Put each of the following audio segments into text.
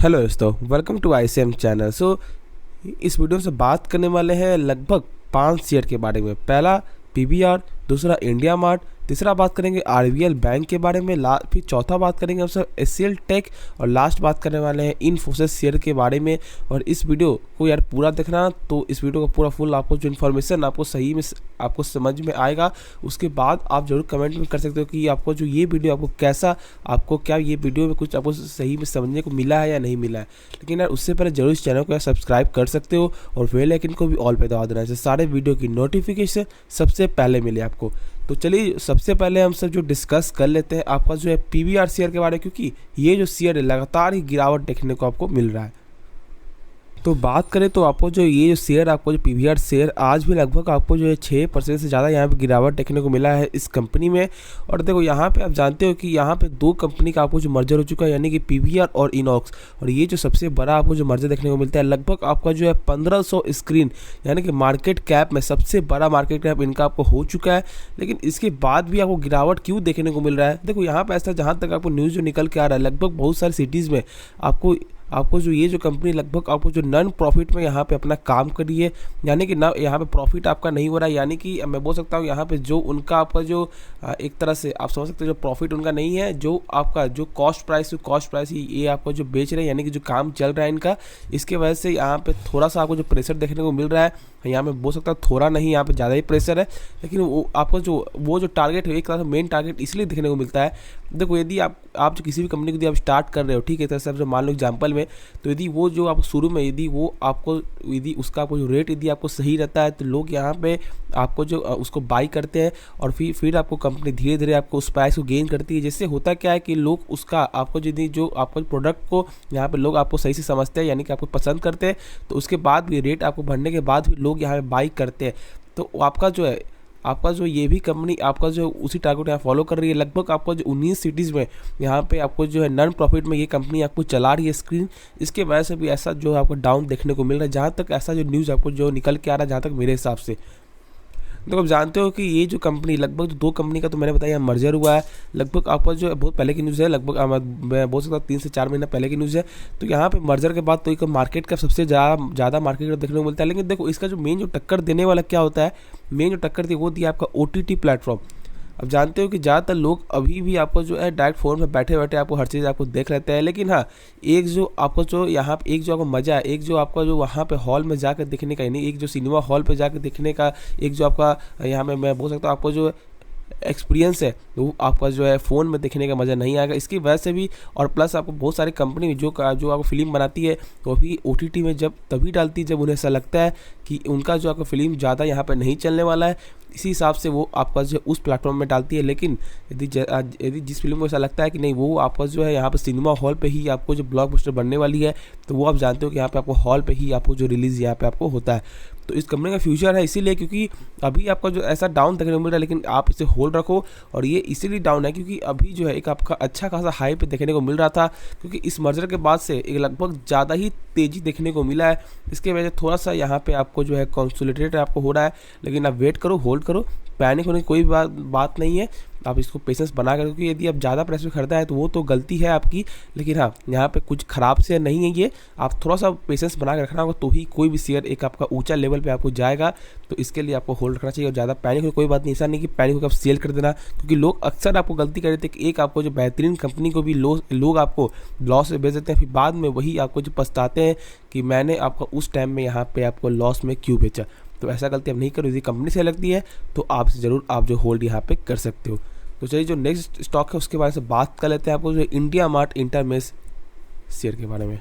Hello दोस्तों, welcome to ICM channel. इस video में से बात करने वाले हैं लगभग 5 शेयर के बारे में। पहला PVR, दूसरा इंडिया मार्ट, तीसरा बात करेंगे RBL बैंक के बारे में, फिर चौथा बात करेंगे हम सब HCL टेक, और लास्ट बात करने वाले हैं इन्फोसिस शेयर के बारे में। और इस वीडियो को यार पूरा देखना, तो इस वीडियो का पूरा फुल आपको जो इन्फॉर्मेशन आपको सही में आपको समझ में आएगा। उसके बाद आप जरूर कमेंट में कर सकते हो कि आपको जो ये वीडियो आपको कैसा, आपको क्या ये वीडियो में कुछ आपको सही में समझने को मिला है या नहीं मिला है। लेकिन यार उससे पहले जरूर इस चैनल को यार सब्सक्राइब कर सकते हो और बेल आइकन को भी ऑल पे दबा देना है, सारे वीडियो की नोटिफिकेशन सबसे पहले मिले आपको। तो चलिए सबसे पहले हम सब जो डिस्कस कर लेते हैं आपका जो है PVR शेयर के बारे में, क्योंकि ये जो शेयर है लगातार ही गिरावट देखने को आपको मिल रहा है। तो बात करें तो आपको जो ये जो शेयर, आपको जो PVR शेयर आज भी लगभग आपको जो है 6% से ज़्यादा यहाँ पे गिरावट देखने को मिला है इस कंपनी में। और देखो यहाँ पे आप जानते हो कि यहाँ पे 2 कंपनी का आपको जो मर्जर हो चुका है, यानी कि PVR और इनॉक्स। और ये जो सबसे बड़ा आपको जो मर्जर देखने को मिलता है, लगभग आपका जो है 1500 स्क्रीन, यानी कि मार्केट कैप में सबसे बड़ा मार्केट कैप इनका आपको हो चुका है। लेकिन इसके बाद भी आपको गिरावट क्यों देखने को मिल रहा है? देखो यहाँ पर ऐसा, जहाँ तक आपको न्यूज़ जो निकल के आ रहा है, लगभग बहुत सारी सिटीज़ में आपको जो ये जो कंपनी लगभग आपको जो नॉन प्रॉफिट में यहाँ पे अपना काम कर रही है, यानी कि ना यहाँ पे प्रॉफिट आपका नहीं हो रहा है। यानी कि मैं बोल सकता हूँ यहाँ पे जो उनका आपका जो एक तरह से आप समझ सकते हो, जो प्रॉफिट उनका नहीं है, जो आपका जो कॉस्ट प्राइस ही ये आपको जो बेच रहे हैं, यानी कि जो काम चल रहा है इनका, इसके वजह से यहाँ पे थोड़ा सा आपको जो प्रेशर देखने को मिल रहा है। यहाँ में बोल सकता हूँ थोड़ा नहीं, यहाँ पे ज़्यादा ही प्रेशर है। लेकिन वो आपको जो टारगेट है, एक तरह से मेन टारगेट इसलिए देखने को मिलता है। देखो यदि आप जो किसी भी कंपनी को यदि आप स्टार्ट कर रहे हो, ठीक है, तरह से मान लो एग्जाम्पल में, तो यदि वो जो आपको शुरू में यदि उसका आपको जो रेट यदि आपको सही रहता है, तो लोग यहाँ पे आपको जो उसको बाई करते हैं, और फिर आपको कंपनी धीरे धीरे आपको उस प्राइस को गेन करती है। जिससे होता क्या है कि लोग उसका आपको यदि जो आपको प्रोडक्ट को यहाँ पे लोग आपको सही से समझते हैं, यानी कि आपको पसंद करते हैं, तो उसके बाद भी रेट आपको बढ़ने के बाद भी लोग यहाँ पे बाई करते हैं। तो आपका जो ये भी कंपनी आपका जो उसी टारगेट यहाँ फॉलो कर रही है। लगभग आपको जो 19 सिटीज़ में यहाँ पे आपको जो है नॉन प्रॉफिट में ये कंपनी आपको चला रही है स्क्रीन। इसके वजह से भी ऐसा जो आपको डाउन देखने को मिल रहा है, जहाँ तक ऐसा जो न्यूज़ आपको जो निकल के आ रहा है, जहाँ तक मेरे हिसाब से। तो आप जानते हो कि ये जो कंपनी, लगभग जो 2 कंपनी का तो मैंने बताया मर्जर हुआ है, लगभग आपका जो है बहुत पहले की न्यूज़ है, लगभग मैं बोल सकता हूँ 3 से 4 महीना पहले की न्यूज़ है। तो यहाँ पे मर्जर के बाद तो एक मार्केट का सबसे ज़्यादा मार्केट का देखने को मिलता है। लेकिन देखो इसका जो मेन जो टक्कर देने वाला क्या होता है, मेन जो टक्कर थी वो थी आपका OTT प्लेटफॉर्म। अब जानते हो कि ज़्यादातर लोग अभी भी आपको जो है डायरेक्ट फ़ोन में बैठे बैठे आपको हर चीज़ आपको देख लेते हैं। लेकिन हाँ, एक जो आपको जो यहाँ पे एक जो आपको मज़ा है, एक जो आपका जो वहाँ पे हॉल में जाकर देखने का, यानी एक जो सिनेमा हॉल पे जाकर देखने का एक जो आपका यहाँ में मैं बोल सकता हूँ आपको जो एक्सपीरियंस है, वो आपका जो है फ़ोन में देखने का मज़ा नहीं आएगा। इसकी वजह से भी, और प्लस आपको बहुत सारी कंपनी जो आपको फिल्म बनाती है, वो भी OTT में जब तभी डालती है जब उन्हें ऐसा लगता है कि उनका जो आपका फिल्म ज़्यादा यहाँ पर नहीं चलने वाला है, इसी हिसाब से वो आपका जो उस प्लेटफॉर्म में डालती है। लेकिन यदि जिस फिल्म को ऐसा लगता है कि नहीं, वो आपका जो है यहाँ पर सिनेमा हॉल पे ही आपको जो ब्लॉकबस्टर बनने वाली है, तो वो आप जानते हो कि यहाँ पे आपको हॉल पे ही आपको जो रिलीज़ यहाँ पे आपको होता है। तो इस कंपनी का फ्यूचर है इसीलिए, क्योंकि अभी आपका जो ऐसा डाउन देखने को मिल रहा है, लेकिन आप इसे होल्ड रखो। और ये इसीलिए डाउन है क्योंकि अभी जो है एक आपका अच्छा खासा हाई पे देखने को मिल रहा था, क्योंकि इस मर्जर के बाद से एक लगभग ज़्यादा ही तेज़ी देखने को मिला है। इसके वजह से थोड़ा सा यहाँ पे आपको जो है कंसोलिडेट आपको हो रहा है। लेकिन आप वेट करो, होल्ड करो, पैनिक होने की कोई बात नहीं है। आप इसको पेशेंस बना कर, क्योंकि यदि आप ज़्यादा प्राइस में खरीदा है तो वो तो गलती है आपकी। लेकिन हाँ, यहाँ पे कुछ ख़राब से नहीं है ये, आप थोड़ा सा पेशेंस बना कर रखना होगा, तो ही कोई भी शेयर एक आपका ऊंचा लेवल पे आपको जाएगा। तो इसके लिए आपको होल्ड रखना चाहिए। और ज़्यादा पैनिक हो कोई बात नहीं, ऐसा नहीं कि पैनिक होकर आप सेल कर देना, क्योंकि लोग अक्सर आपको गलती कर देते हैं कि एक आपको जो बेहतरीन कंपनी को भी लोग आपको लॉस में बेच देते हैं, फिर बाद में वही आपको जो पछताते हैं कि मैंने आपको उस टाइम में यहाँ पे आपको लॉस में क्यों बेचा। तो ऐसा गलती आप नहीं करो। यदि कंपनी से लगती है तो आप ज़रूर आप जो होल्ड यहाँ पे कर सकते हो। तो चलिए जो नेक्स्ट स्टॉक है उसके बारे में बात कर लेते हैं, आपको जो इंडिया मार्ट इंटरमेश शेयर के बारे में।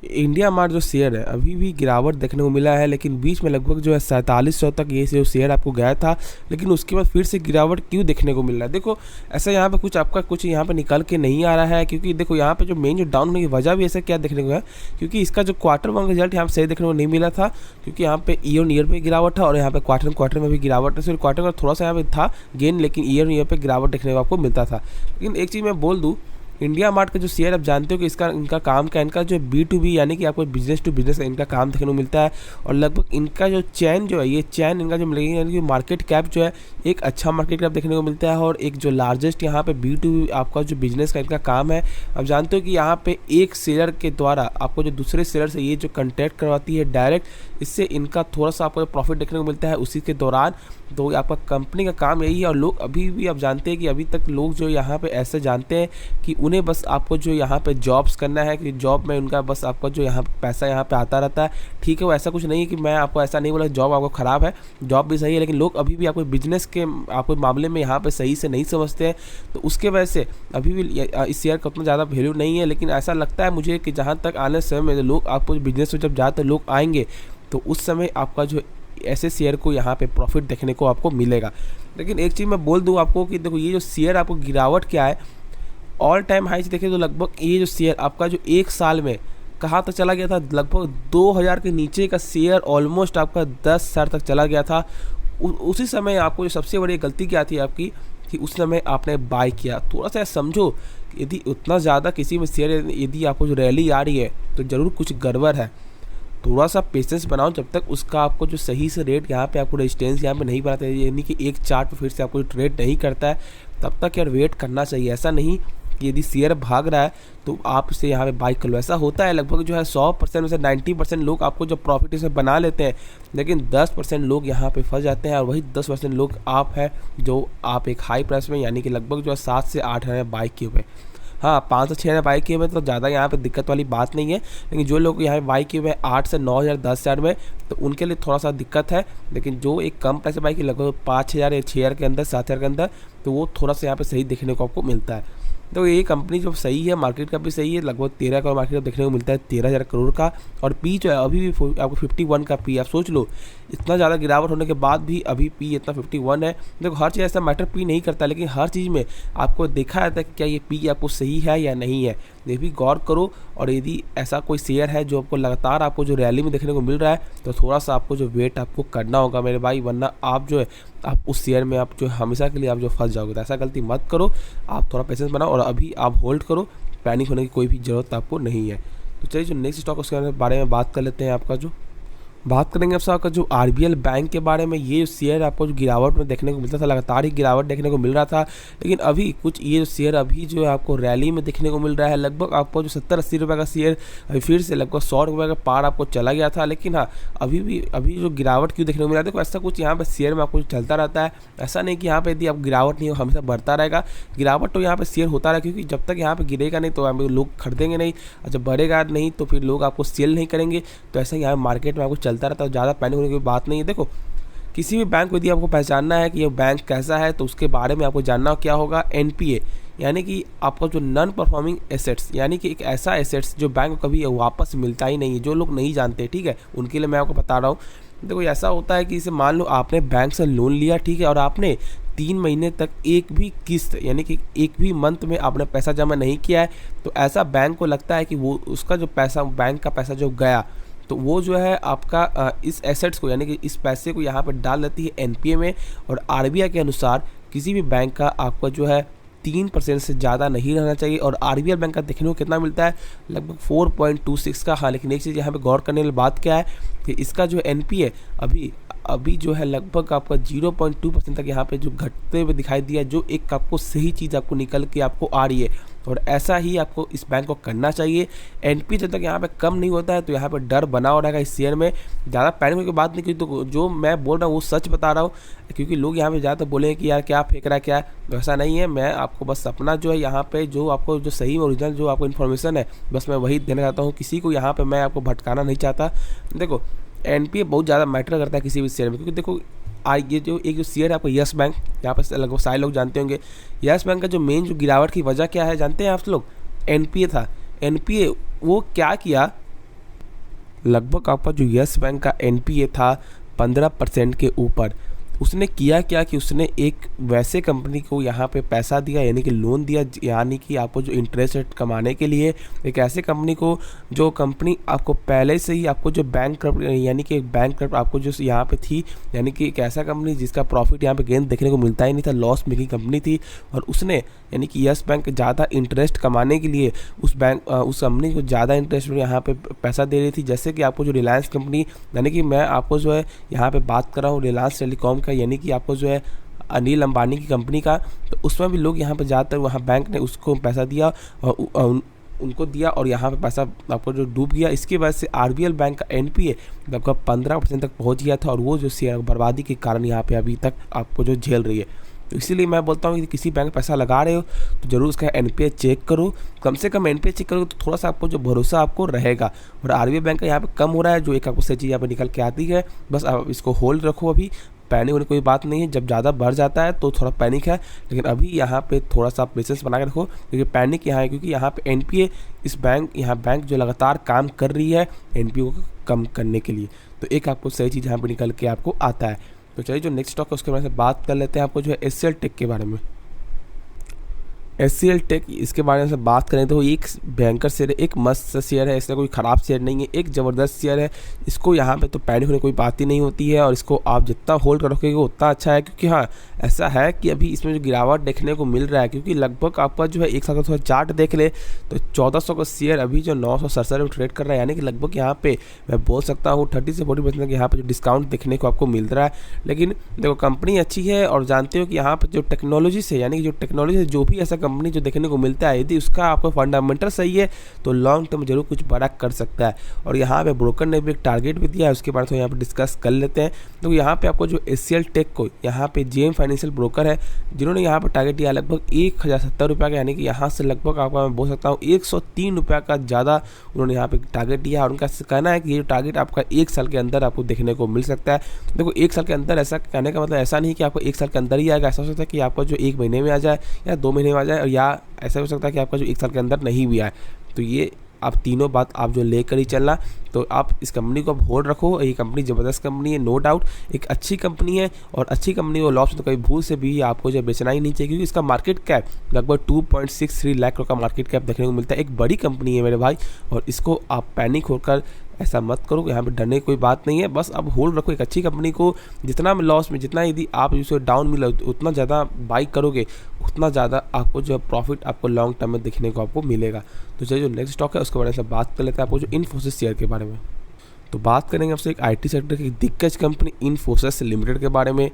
इंडिया मार्ट जो शेयर है अभी भी गिरावट देखने को मिला है, लेकिन बीच में लगभग जो है 4700 तक ये जो शेयर आपको गया था। लेकिन उसके बाद फिर से गिरावट क्यों देखने को मिल रहा है? देखो ऐसा यहाँ पे कुछ यहाँ पे निकल के नहीं आ रहा है, क्योंकि देखो यहाँ पे जो मेन जो डाउन होने की वजह भी ऐसा क्या देखने को है, क्योंकि इसका जो Q1 रिजल्ट यहाँ पे सही देखने को नहीं मिला था, क्योंकि यहाँ पे ईयर पे गिरावट था, और यहाँ पे क्वार्टर में भी गिरावट है। सिर्फ क्वार्टर का थोड़ा सा यहाँ पे था गेन, लेकिन ईयर पे गिरावट देखने को आपको मिलता था। लेकिन एक चीज़ मैं बोल दूँ, इंडिया मार्ट का जो शेयर आप जानते हो कि इनका काम क्या है, इनका जो B2B यानी कि आपको बिजनेस टू बिजनेस इनका काम देखने को मिलता है। और लगभग इनका जो चैन जो है, ये चैन इनका जो मिलेगी यानी कि मार्केट कैप जो है एक अच्छा मार्केट कैप देखने को मिलता है। और एक जो लार्जेस्ट यहाँ पे B2B आपका जो बिजनेस का इनका काम है, आप जानते हो कि यहाँ पे एक सेलर के द्वारा आपको जो दूसरे सेलर से ये जो कॉन्टैक्ट करवाती है डायरेक्ट, इससे इनका थोड़ा सा आपको प्रॉफिट देखने को मिलता है उसी के दौरान। तो आपका कंपनी का काम यही है। और लोग अभी भी आप जानते हैं कि अभी तक लोग जो यहाँ पे ऐसे जानते हैं कि उन्हें बस आपको जो यहाँ पे जॉब्स करना है, कि जॉब में उनका बस आपका जो यहाँ पे पैसा यहाँ पे आता रहता है। ठीक है, वो ऐसा कुछ नहीं है कि मैं आपको ऐसा नहीं बोला जॉब आपको ख़राब है, जॉब भी सही है, लेकिन लोग अभी भी आपको बिजनेस के आपको मामले में यहाँ पे सही से नहीं समझते हैं। तो उसके वजह से अभी भी इस शेयर का उतना ज़्यादा वैल्यू नहीं है। लेकिन ऐसा लगता है मुझे कि जहाँ तक आने समय में लोग आपको बिजनेस में जब ज़्यादातर लोग आएंगे तो उस समय आपका जो ऐसे शेयर को यहाँ पे प्रॉफिट देखने को आपको मिलेगा। लेकिन एक चीज़ मैं बोल दूँ आपको कि देखो, ये जो शेयर आपको गिरावट क्या है, ऑल टाइम हाई देखें तो लगभग ये जो शेयर आपका जो एक साल में कहाँ तक चला गया था, लगभग 2000 के नीचे का शेयर ऑलमोस्ट आपका 10,000 तक चला गया था। उसी समय आपको जो सबसे बड़ी गलती क्या थी आपकी कि उस समय आपने बाय किया। थोड़ा सा समझो, यदि उतना ज़्यादा किसी में शेयर यदि आपको जो रैली आ रही है तो ज़रूर कुछ गड़बड़ है। थोड़ा सा पेशेंस बनाओ, जब तक उसका आपको जो सही से रेट यहाँ पे आपको रेजिस्टेंस यहाँ पे नहीं बनाता है, यानी कि एक चार्ट पे फिर से आपको ट्रेड नहीं करता है, तब तक यार वेट करना चाहिए। ऐसा नहीं कि यदि शेयर भाग रहा है तो आप इसे यहाँ पे बाई कर लो। ऐसा होता है लगभग जो है 100% में से 90% लोग आपको जो प्रॉफिट इसमें बना लेते हैं, लेकिन 10% लोग यहाँ पे फंस जाते हैं। और वही 10% लोग आप हैं जो आप एक हाई प्राइस में यानी कि लगभग जो है 7 से 8 हज़ार बाई किए हुए। हाँ, 5 से 6 हज़ार बाई किए हुए तो ज़्यादा यहाँ पे दिक्कत वाली बात नहीं है। लेकिन जो लोग यहाँ बाई किए हुए 8 से 9 हज़ार 10 हज़ार में, तो उनके लिए थोड़ा सा दिक्कत है। लेकिन जो एक कम प्राइस से बाई की लगभग 5 हज़ार या 6 हज़ार के अंदर 7 हज़ार के अंदर, तो वो थोड़ा सा यहाँ पे सही देखने को आपको मिलता है। तो ये कंपनी जो सही है, मार्केट का भी सही है, लगभग 13 करोड़ मार्केट का देखने को मिलता है, 13,000 करोड़ का। और पी जो है अभी भी आपको 51 का पी। आप सोच लो, इतना ज़्यादा गिरावट होने के बाद भी अभी पी इतना 51 है। देखो, हर चीज़ ऐसा मैटर पी नहीं करता, लेकिन हर चीज़ में आपको देखा जाता है कि क्या ये पी आपको सही है या नहीं है, ये भी गौर करो। और यदि ऐसा कोई शेयर है जो आपको लगातार आपको जो रैली में देखने को मिल रहा है, तो थोड़ा सा आपको जो वेट आपको करना होगा मेरे भाई, वरना आप जो है आप उस शेयर में आप जो हमेशा के लिए आप जो फंस जाओगे। तो ऐसा गलती मत करो, आप थोड़ा पेशेंस बनाओ और अभी आप होल्ड करो। पैनिक होने की कोई भी ज़रूरत आपको नहीं है। तो चलिए जो नेक्स्ट स्टॉक उसके बारे में बात कर लेते हैं। आपका जो बात करेंगे आपका जो RBL बैंक के बारे में। ये शेयर आपको जो गिरावट में देखने को मिलता था, लगातार ही गिरावट देखने को मिल रहा था, लेकिन अभी कुछ ये शेयर अभी जो है आपको रैली में देखने को मिल रहा है। लगभग आपको जो 70-80 रुपये का शेयर अभी फिर से लगभग 100 रुपये का पार आपको चला गया था। लेकिन हाँ, अभी जो गिरावट क्यों देखने को मिल रहा है, देखो ऐसा कुछ यहाँ पर शेयर में आपको चलता रहता है। ऐसा नहीं कि यहाँ पर यदि आप गिरावट नहीं हो हमेशा बढ़ता रहेगा, गिरावट तो यहाँ पर शेयर होता रहेगा, क्योंकि जब तक यहाँ पर गिरेगा नहीं तो लोग खरीदेंगे नहीं, और जब बढ़ेगा नहीं तो फिर लोग आपको सेल नहीं करेंगे। तो ऐसा यहाँ मार्केट में आपको चलता रहता है, ज़्यादा पैनिक होने की बात नहीं है। देखो, किसी भी बैंक को यदि आपको पहचानना है कि ये बैंक कैसा है, तो उसके बारे में आपको जानना क्या होगा, NPA यानी कि आपका जो नॉन परफॉर्मिंग एसेट्स, यानी कि एक ऐसा एसेट्स जो बैंक को कभी वापस मिलता ही नहीं है, जो लोग नहीं जानते, ठीक है, उनके लिए मैं आपको बता रहा हूँ। देखो, ऐसा होता है कि इसे मान लो आपने बैंक से लोन लिया, ठीक है, और आपने 3 महीने तक एक भी किस्त यानी कि एक भी मंथ में आपने पैसा जमा नहीं किया है, तो ऐसा बैंक को लगता है कि वो उसका जो पैसा, बैंक का पैसा जो गया, तो वो जो है आपका इस एसेट्स को यानी कि इस पैसे को यहाँ पर डाल देती है NPA में। और RBI के अनुसार किसी भी बैंक का आपका जो है 3% से ज़्यादा नहीं रहना चाहिए। और RBL बैंक का देखने को कितना मिलता है, लगभग 4.26 का। हाँ, लेकिन एक चीज़ यहाँ पे गौर करने वाली बात क्या है कि इसका जो NPA अभी जो है लगभग आपका 0.2% तक यहाँ पे जो घटते हुए दिखाई दिया, जो एक आपको सही चीज़ आपको निकल के आपको आ रही है। और ऐसा ही आपको इस बैंक को करना चाहिए। NPA जब तक यहाँ पे कम नहीं होता है तो यहाँ पे डर बना हो रहेगा इस शेयर में। ज़्यादा पैनिक की बात नहीं की, तो जो मैं बोल रहा हूँ वो सच बता रहा हूँ, क्योंकि लोग यहाँ पे ज़्यादातर बोलेंगे कि यार क्या फेंक रहा है क्या, तो ऐसा नहीं है। मैं आपको बस अपना जो है यहाँ पे जो आपको जो सही ओरिजिनल जो आपको इन्फॉर्मेशन है, बस मैं वही देना चाहता हूँ। किसी को यहाँ पर मैं आपको भटकाना नहीं चाहता। देखो, NPA बहुत ज़्यादा मैटर करता है किसी भी शेयर में, क्योंकि देखो ये जो एक जो शेयर है आपको यस बैंक, यहाँ पर लगभग सारे लोग जानते होंगे। यस बैंक का जो मेन जो गिरावट की वजह क्या है जानते हैं आप लोग, NPA था। NPA वो क्या किया, लगभग आपका जो यस बैंक का NPA था 15% के ऊपर। उसने किया क्या कि उसने एक वैसे कंपनी को यहाँ पे पैसा दिया, यानी कि लोन दिया, यानी कि आपको जो इंटरेस्ट रेट कमाने के लिए एक ऐसे कंपनी को, जो कंपनी आपको पहले से ही आपको जो बैंक यानी कि बैंक आपको जो यहाँ पे थी, यानी कि एक ऐसा कंपनी जिसका प्रॉफिट यहाँ पे गेन देखने को मिलता ही नहीं था, लॉस मेकिंग कंपनी थी। और उसने यानी कि यस बैंक ज़्यादा इंटरेस्ट कमाने के लिए उस कंपनी को ज़्यादा इंटरेस्ट में यहाँ पे पैसा दे रही थी। जैसे कि आपको जो रिलायंस कंपनी, यानी कि मैं आपको जो है यहाँ पे बात कर रहा हूँ रिलायंस टेलीकॉम का, यानी कि आपको जो है अनिल अंबानी की कंपनी का, तो उसमें भी लोग यहाँ पे जाकर वहाँ बैंक ने उसको पैसा दिया और उनको दिया और यहाँ पे पैसा आपको जो डूब गया। इसकी वजह से आरबीएल बैंक का एनपीए लगभग 15% तक पहुँच गया था, और वो जो शेयर बर्बादी के कारण यहाँ पे अभी तक आपको जो झेल रही है। तो इसीलिए मैं बोलता हूँ कि किसी बैंक में पैसा लगा रहे हो तो ज़रूर उसका एनपीए चेक करो, कम से कम एनपीए चेक करो तो थोड़ा सा आपको जो भरोसा आपको रहेगा। और आरबीएल बैंक का यहाँ पे कम हो रहा है, जो एक आपको सही चीज़ यहाँ पे निकल के आती है, बस आप इसको होल्ड रखो। अभी पैनिक होने कोई बात नहीं है, जब ज़्यादा बढ़ जाता है तो थोड़ा पैनिक है, लेकिन अभी यहाँ पे थोड़ा सा पेशेंस बना के रखो, क्योंकि पैनिक यहाँ है क्योंकि यहाँ पे एनपीए इस बैंक जो लगातार काम कर रही है एनपीए को कम करने के लिए। तो एक आपको सही चीज़ यहाँ पे निकल के आपको आता है। तो चलिए जो नेक्स्ट स्टॉक है उसके बारे में बात कर लेते हैं, आपको जो है एचसीएल टेक के बारे में। एचसीएल टेक, इसके बारे में से बात करें तो एक भयंकर शेयर है, एक मस्त शेयर है, इसका कोई ख़राब शेयर नहीं है, एक ज़बरदस्त शेयर है। इसको यहाँ पे तो पैनिक होने कोई बात ही नहीं होती है, और इसको आप जितना होल्ड रखोगे उतना अच्छा है। क्योंकि हाँ, ऐसा है कि अभी इसमें जो गिरावट देखने को मिल रहा है, क्योंकि लगभग आपका जो है एक साथ थोड़ा चार्ट देख ले तो 1400 का शेयर अभी जो 967 में ट्रेड कर रहा है, यानी कि लगभग यहाँ पे मैं बोल सकता हूँ 30 से 40% यहाँ पे जो डिस्काउंट देखने को आपको मिल रहा है। लेकिन देखो कंपनी अच्छी है, और जानते हो कि यहाँ पर जो टेक्नोलॉजी से, यानी कि जो टेक्नोलॉजी से जो भी ऐसा कंपनी जो देखने को मिलता है, यदि उसका आपको फंडामेंटल सही है तो लॉन्ग टर्म जरूर कुछ बड़ा कर सकता है। और यहाँ पे ब्रोकर ने भी एक टारगेट भी दिया है, उसके बारे में यहाँ पे डिस्कस कर लेते हैं। तो यहाँ पे आपको जो एचसीएल टेक को यहाँ पे जेएम फाइनेंशियल ब्रोकर है, जिन्होंने यहाँ पर टारगेट दिया लगभग 1070 रुपये का, यानी कि यहाँ से लगभग आपका मैं बोल सकता हूँ 103 रुपये का ज़्यादा उन्होंने यहाँ पे टारगेट दिया। और उनका कहना है कि ये टारगेट आपका 1 साल के अंदर आपको देखने को मिल सकता है। देखो 1 साल के अंदर, ऐसा कहने का मतलब ऐसा नहीं कि आपको 1 साल के अंदर ही आएगा, ऐसा हो सकता है कि आपका जो 1 महीने में आ जाए या 2 महीने में आ जाए, और या ऐसा हो सकता है कि आपका जो 1 साल के अंदर नहीं भी आए। तो ये आप तीनों बात आप जो लेकर ही चलना, तो आप इस कंपनी को आप होल्ड रखो। ये कंपनी ज़बरदस्त कंपनी है, नो डाउट एक अच्छी कंपनी है, और अच्छी कंपनी को लॉस तो कभी भूल से भी आपको जो बेचना ही नहीं चाहिए, क्योंकि इसका मार्केट कैप लगभग 2.63 लाख का मार्केट कैप देखने को मिलता है। एक बड़ी कंपनी है मेरे भाई, और इसको आप पैनिक होकर ऐसा मत करो, यहाँ पे डरने की कोई बात नहीं है। बस आप होल्ड रखो एक अच्छी कंपनी को, जितना लॉस में, जितना यदि आप उसे डाउन मिला उतना ज़्यादा बाई करोगे, उतना ज़्यादा आपको जो प्रॉफिट आपको लॉन्ग टर्म में देखने को आपको मिलेगा। तो चलिए जो नेक्स्ट स्टॉक है उसके बारे में बात कर लेते हैं, आपको जो इन्फोसिस शेयर के बारे में। तो बात करेंगे आपसे एक आईटी सेक्टर की दिग्गज कंपनी इन्फोसिस लिमिटेड के बारे में।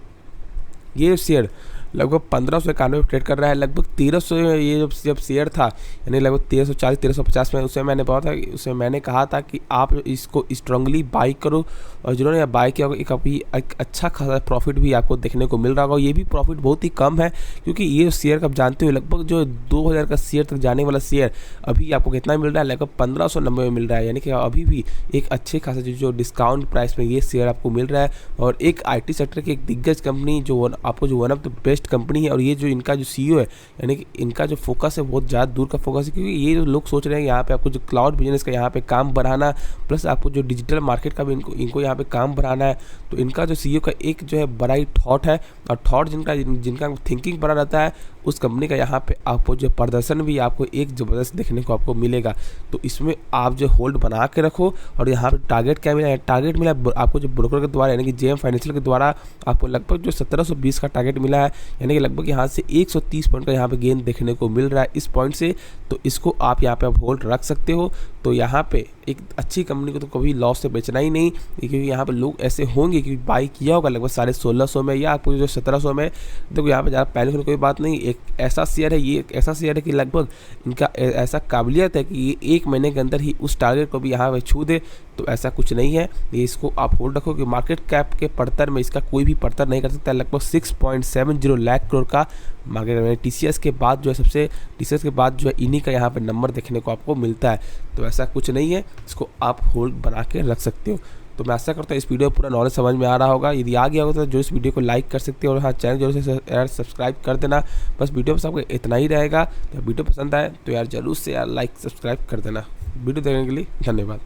ये शेयर लगभग 1591 ट्रेड कर रहा है, लगभग 1300 ये जब शेयर था, यानी लगभग 1340-1350 में, उसमें मैंने बहुत था, उसमें मैंने कहा था कि आप इसको स्ट्रांगली बाई करो, और जिन्होंने बाई किया होगा एक अच्छा खासा प्रॉफिट भी आपको देखने को मिल रहा होगा। ये भी प्रॉफिट बहुत ही कम है, क्योंकि ये शेयर आप जानते हो लगभग जो 2000 का शेयर तक जाने वाला शेयर अभी आपको कितना मिल रहा है, लगभग 1590 में मिल रहा है, यानी कि अभी भी एक अच्छे खासा जो डिस्काउंट प्राइस में ये शेयर आपको मिल रहा है। और एक IT सेक्टर की एक दिग्गज कंपनी जो आपको जो one of the best company है, और ये जो इनका जो CEO है, यानी कि इनका जो फोकस है बहुत ज़्यादा दूर का फोकस है, क्योंकि ये जो लोग सोच रहे हैं यहाँ पे आपको जो क्लाउड बिजनेस का यहाँ पे काम बढ़ाना, प्लस आपको जो डिजिटल मार्केट का भी इनको यहाँ पे काम बढ़ाना है। तो इनका जो CEO का एक जो है बड़ा ही थॉट है, और थॉट जिनका थिंकिंग बड़ा रहता है, उस कंपनी का यहाँ पे आपको जो प्रदर्शन भी आपको एक ज़बरदस्त देखने को आपको मिलेगा। तो इसमें आप जो होल्ड बना के रखो। और यहाँ पे टारगेट क्या मिला है, टारगेट मिला आपको जो ब्रोकर के द्वारा, यानी कि जेएम फाइनेंशियल के द्वारा आपको लगभग जो 1720 का टारगेट मिला है, यानी कि लगभग यहाँ से 130 पॉइंट का यहाँ पे गेन देखने को मिल रहा है इस पॉइंट से। तो इसको आप यहाँ पे आप होल्ड रख सकते हो। तो यहाँ पे एक अच्छी कंपनी को तो कभी लॉस से बेचना ही नहीं, क्योंकि यहाँ पे लोग ऐसे होंगे कि बाई किया होगा लगभग 1650 में या आपको जो 1700 में। देखो यहाँ पे ज़्यादा पहले होने कोई बात नहीं, एक ऐसा शेयर है, ये एक ऐसा शेयर है कि लगभग इनका ऐसा काबिलियत है कि ये 1 महीने के अंदर ही उस टारगेट को भी यहाँ पे छू दे। तो ऐसा कुछ नहीं है, ये इसको आप होल्ड रखो कि मार्केट कैप के पड़तर में इसका कोई भी पड़तर नहीं कर सकता। लगभग 6.70 लाख करोड़ का मार्केट में TCS के बाद जो है TCS के बाद जो है इन्हीं का यहाँ पे नंबर देखने को आपको मिलता है। तो ऐसा कुछ नहीं है, इसको आप होल्ड बना के रख सकते हो। तो मैं आशा करता हूँ इस वीडियो पूरा नॉलेज समझ में आ रहा होगा। यदि आ गया होगा तो जो इस वीडियो को लाइक कर सकते हो, और हाँ चैनल जरूर से यार सब्सक्राइब कर देना। बस वीडियो में आपको इतना ही रहेगा। तो वीडियो पसंद आए तो यार जरूर से यार लाइक सब्सक्राइब कर देना। वीडियो देखने के लिए धन्यवाद।